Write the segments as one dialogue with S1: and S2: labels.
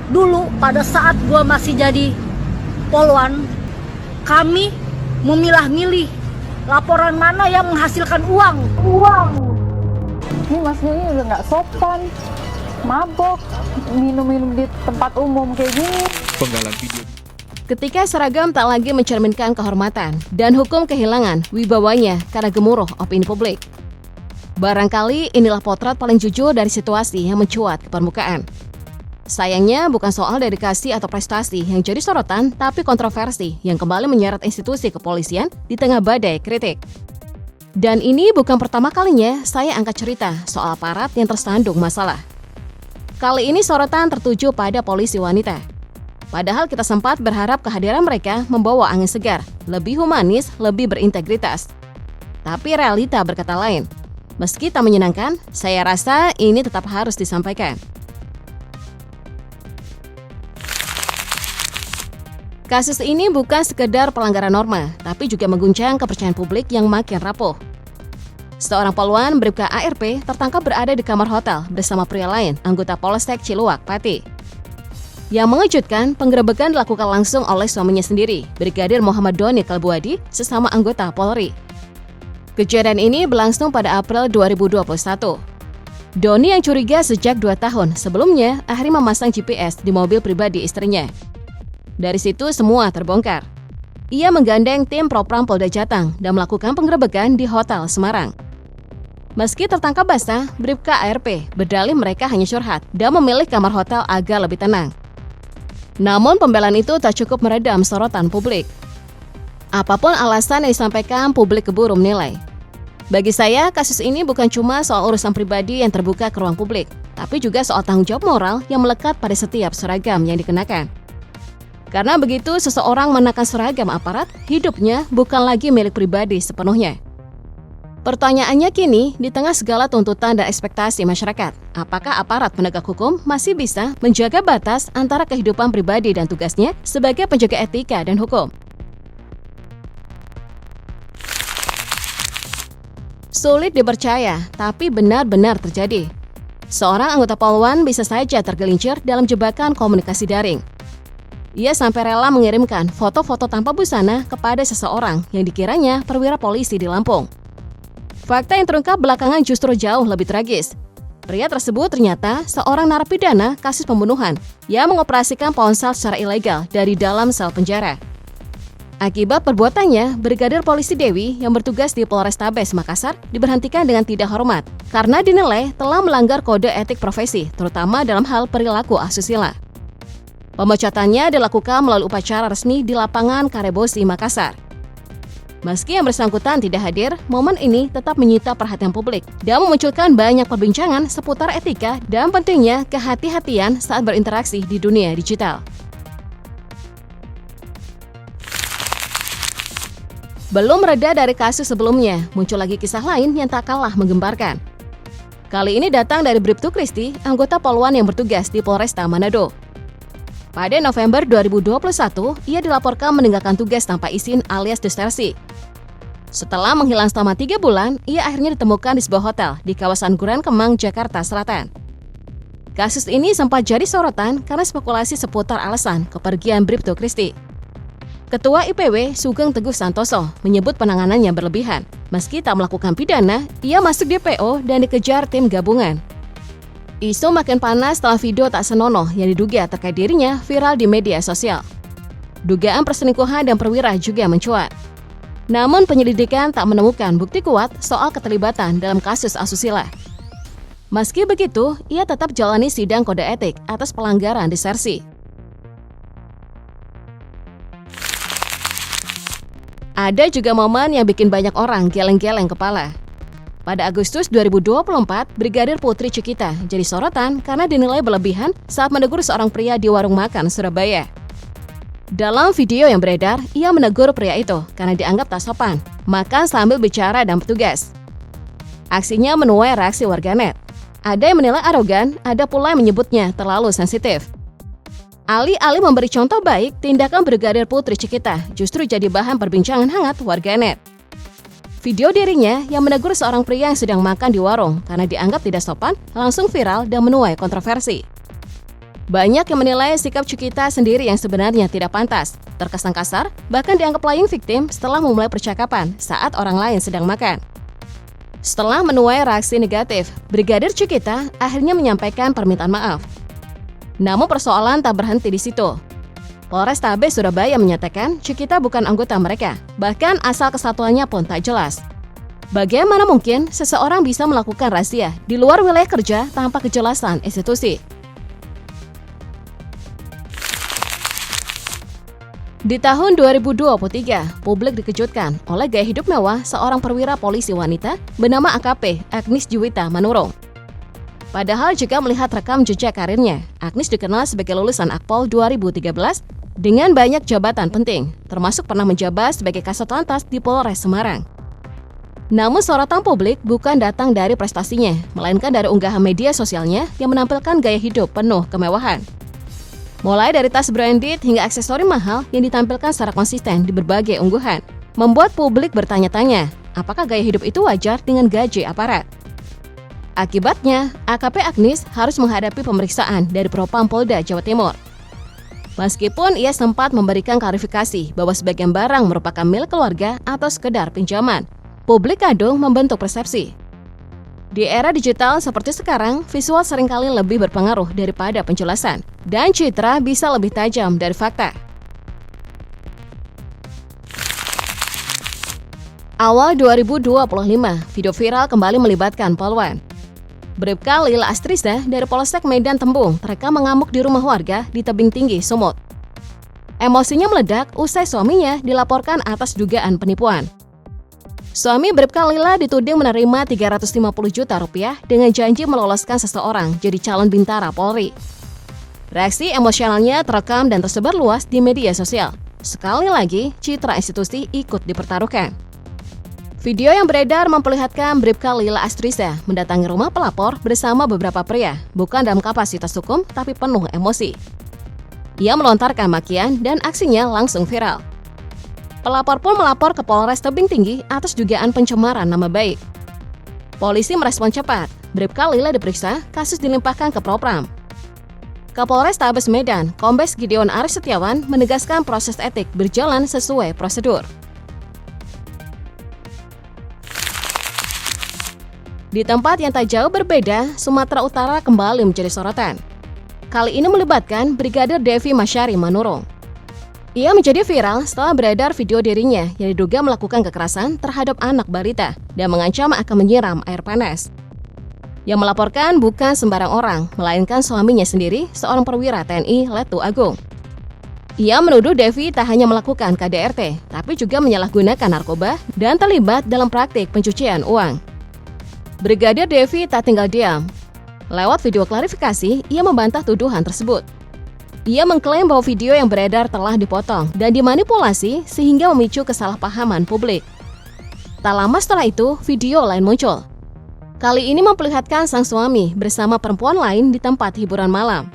S1: Dulu pada saat gue masih jadi poluan, kami memilah-milih laporan mana yang menghasilkan uang.
S2: Ini masnya ini udah nggak sopan, mabok, minum-minum di tempat umum kayak gini.
S3: Penggalan video.
S4: Ketika seragam tak lagi mencerminkan kehormatan dan hukum kehilangan wibawanya karena gemuruh opini publik. Barangkali inilah potret paling jujur dari situasi yang mencuat ke permukaan. Sayangnya bukan soal dedikasi atau prestasi yang jadi sorotan, tapi kontroversi yang kembali menyeret institusi kepolisian di tengah badai kritik. Dan ini bukan pertama kalinya saya angkat cerita soal aparat yang tersandung masalah. Kali ini sorotan tertuju pada polisi wanita. Padahal kita sempat berharap kehadiran mereka membawa angin segar, lebih humanis, lebih berintegritas. Tapi realita berkata lain. Meski tak menyenangkan, saya rasa ini tetap harus disampaikan. Kasus ini bukan sekedar pelanggaran norma, tapi juga mengguncang kepercayaan publik yang makin rapuh. Seorang poluan bribka ARP tertangkap berada di kamar hotel bersama pria lain, anggota Polsek Ciluak, Pati. Yang mengejutkan, penggerebekan dilakukan langsung oleh suaminya sendiri, Brigadir Muhammad Doni Kalbuadi, sesama anggota Polri. Kejadian ini berlangsung pada April 2021. Doni yang curiga sejak 2 tahun sebelumnya akhirnya memasang GPS di mobil pribadi istrinya. Dari situ semua terbongkar. Ia menggandeng tim Propram Polda Jateng dan melakukan penggerebekan di Hotel Semarang. Meski tertangkap basah, bribka ARP berdalih mereka hanya curhat dan memilih kamar hotel agar lebih tenang. Namun pembelaan itu tak cukup meredam sorotan publik. Apapun alasan yang disampaikan, publik keburu menilai. Bagi saya, kasus ini bukan cuma soal urusan pribadi yang terbuka ke ruang publik, tapi juga soal tanggung jawab moral yang melekat pada setiap seragam yang dikenakan. Karena begitu seseorang mengenakan seragam aparat, hidupnya bukan lagi milik pribadi sepenuhnya. Pertanyaannya kini, di tengah segala tuntutan dan ekspektasi masyarakat, apakah aparat penegak hukum masih bisa menjaga batas antara kehidupan pribadi dan tugasnya sebagai penjaga etika dan hukum? Sulit dipercaya, tapi benar-benar terjadi. Seorang anggota Polwan bisa saja tergelincir dalam jebakan komunikasi daring. Ia sampai rela mengirimkan foto-foto tanpa busana kepada seseorang yang dikiranya perwira polisi di Lampung. Fakta yang terungkap belakangan justru jauh lebih tragis. Pria tersebut ternyata seorang narapidana kasus pembunuhan yang mengoperasikan ponsel secara ilegal dari dalam sel penjara. Akibat perbuatannya, Brigadir Polisi Dewi yang bertugas di Polrestabes Makassar diberhentikan dengan tidak hormat karena dinilai telah melanggar kode etik profesi, terutama dalam hal perilaku asusila. Pemecatannya dilakukan melalui upacara resmi di lapangan Karebosi, Makassar. Meski yang bersangkutan tidak hadir, momen ini tetap menyita perhatian publik dan memunculkan banyak perbincangan seputar etika dan pentingnya kehati-hatian saat berinteraksi di dunia digital. Belum reda dari kasus sebelumnya, muncul lagi kisah lain yang tak kalah menggemparkan. Kali ini datang dari Bribtu Kristi, anggota Polwan yang bertugas di Polresta Manado. Pada November 2021, ia dilaporkan meninggalkan tugas tanpa izin alias desersi. Setelah menghilang selama 3 bulan, ia akhirnya ditemukan di sebuah hotel di kawasan Guran Kemang, Jakarta Selatan. Kasus ini sempat jadi sorotan karena spekulasi seputar alasan kepergian Bribtu Kristi. Ketua IPW Sugeng Teguh Santoso menyebut penanganannya berlebihan. Meski tak melakukan pidana, ia masuk DPO dan dikejar tim gabungan. Isu makin panas setelah video tak senonoh yang diduga terkait dirinya viral di media sosial. Dugaan perselingkuhan dan perwira juga mencuat. Namun penyelidikan tak menemukan bukti kuat soal keterlibatan dalam kasus asusila. Meski begitu, ia tetap jalani sidang kode etik atas pelanggaran desersi. Ada juga momen yang bikin banyak orang geleng-geleng kepala. Pada Agustus 2024, Brigadir Putri Cikita jadi sorotan karena dinilai berlebihan saat menegur seorang pria di warung makan Surabaya. Dalam video yang beredar, ia menegur pria itu karena dianggap tak sopan, makan sambil bicara dan petugas. Aksinya menuai reaksi warganet. Ada yang menilai arogan, ada pula yang menyebutnya terlalu sensitif. Alih-alih memberi contoh baik, tindakan Brigadir Putri Cikita justru jadi bahan perbincangan hangat warganet. Video dirinya yang menegur seorang pria yang sedang makan di warung karena dianggap tidak sopan langsung viral dan menuai kontroversi. Banyak yang menilai sikap Cikita sendiri yang sebenarnya tidak pantas, terkesan kasar, bahkan dianggap playing victim setelah memulai percakapan saat orang lain sedang makan. Setelah menuai reaksi negatif, Brigadir Cikita akhirnya menyampaikan permintaan maaf. Namun persoalan tak berhenti di situ. Polrestabes Surabaya menyatakan Cikita bukan anggota mereka, bahkan asal kesatuannya pun tak jelas. Bagaimana mungkin seseorang bisa melakukan razia di luar wilayah kerja tanpa kejelasan institusi? Di tahun 2023, publik dikejutkan oleh gaya hidup mewah seorang perwira polisi wanita bernama AKP Agnis Juwita Manurung. Padahal jika melihat rekam jejak karirnya, Agnis dikenal sebagai lulusan Akpol 2013 dengan banyak jabatan penting, termasuk pernah menjabat sebagai Kasat Lantas di Polres Semarang. Namun sorotan publik bukan datang dari prestasinya, melainkan dari unggahan media sosialnya yang menampilkan gaya hidup penuh kemewahan. Mulai dari tas branded hingga aksesori mahal yang ditampilkan secara konsisten di berbagai unggahan, membuat publik bertanya-tanya, apakah gaya hidup itu wajar dengan gaji aparat? Akibatnya, AKP Agnis harus menghadapi pemeriksaan dari Propam Polda Jawa Timur. Meskipun ia sempat memberikan klarifikasi bahwa sebagian barang merupakan milik keluarga atau sekedar pinjaman, publik kadung membentuk persepsi. Di era digital seperti sekarang, visual seringkali lebih berpengaruh daripada penjelasan, dan citra bisa lebih tajam dari fakta. Awal 2025, video viral kembali melibatkan Polwan. Bribka Lila Astriza dari Polsek Medan Tembung terekam mengamuk di rumah warga di Tebing Tinggi, Sumut. Emosinya meledak usai suaminya dilaporkan atas dugaan penipuan. Suami Bribka Lila dituding menerima 350 juta rupiah dengan janji meloloskan seseorang jadi calon bintara Polri. Reaksi emosionalnya terekam dan tersebar luas di media sosial. Sekali lagi, citra institusi ikut dipertaruhkan. Video yang beredar memperlihatkan Bribka Lila Astriza mendatangi rumah pelapor bersama beberapa pria, bukan dalam kapasitas hukum tapi penuh emosi. Ia melontarkan makian dan aksinya langsung viral. Pelapor pun melapor ke Polres Tebing Tinggi atas dugaan pencemaran nama baik. Polisi merespon cepat. Bribka Lila diperiksa, kasus dilimpahkan ke Propam. Kapolres Tabes Medan, Kombes Gideon Aris Setiawan menegaskan proses etik berjalan sesuai prosedur. Di tempat yang tak jauh berbeda, Sumatera Utara kembali menjadi sorotan. Kali ini melibatkan Brigadir Devi Masyari Manurung. Ia menjadi viral setelah beredar video dirinya yang diduga melakukan kekerasan terhadap anak balita dan mengancam akan menyiram air panas. Yang melaporkan bukan sembarang orang, melainkan suaminya sendiri, seorang perwira TNI Letu Agung. Ia menuduh Devi tak hanya melakukan KDRT, tapi juga menyalahgunakan narkoba dan terlibat dalam praktik pencucian uang. Brigadir Devi tak tinggal diam. Lewat video klarifikasi, ia membantah tuduhan tersebut. Ia mengklaim bahwa video yang beredar telah dipotong dan dimanipulasi sehingga memicu kesalahpahaman publik. Tak lama setelah itu, video lain muncul. Kali ini memperlihatkan sang suami bersama perempuan lain di tempat hiburan malam.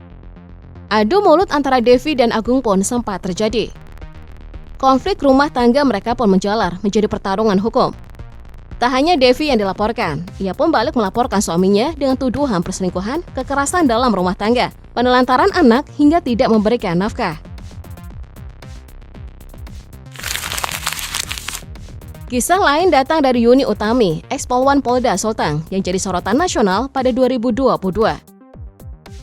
S4: Adu mulut antara Devi dan Agung pun sempat terjadi. Konflik rumah tangga mereka pun menjalar menjadi pertarungan hukum. Tak hanya Devi yang dilaporkan, ia pun balik melaporkan suaminya dengan tuduhan perselingkuhan, kekerasan dalam rumah tangga, penelantaran anak hingga tidak memberikan nafkah. Kisah lain datang dari Yuni Utami, ex-Polwan Polda Sulteng yang jadi sorotan nasional pada 2022.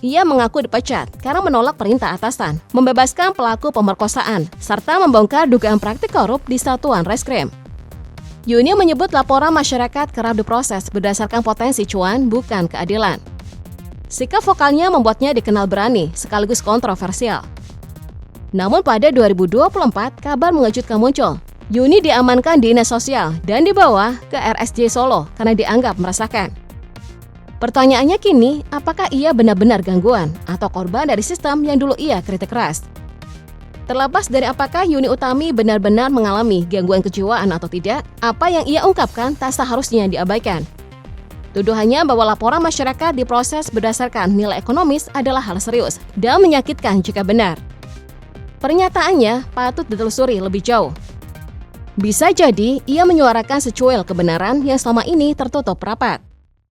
S4: Ia mengaku dipecat karena menolak perintah atasan, membebaskan pelaku pemerkosaan, serta membongkar dugaan praktik korup di Satuan Reskrim. Yuni menyebut laporan masyarakat kerap diproses berdasarkan potensi cuan, bukan keadilan. Sikap vokalnya membuatnya dikenal berani sekaligus kontroversial. Namun pada 2024, kabar mengejutkan muncul. Yuni diamankan Dinas Sosial dan dibawa ke RSJ Solo karena dianggap meresahkan. Pertanyaannya kini, apakah ia benar-benar gangguan atau korban dari sistem yang dulu ia kritik keras? Terlepas dari apakah Yuni Utami benar-benar mengalami gangguan kejiwaan atau tidak, apa yang ia ungkapkan tak seharusnya diabaikan. Tuduhannya bahwa laporan masyarakat diproses berdasarkan nilai ekonomis adalah hal serius dan menyakitkan jika benar. Pernyataannya patut ditelusuri lebih jauh. Bisa jadi ia menyuarakan secuil kebenaran yang selama ini tertutup rapat.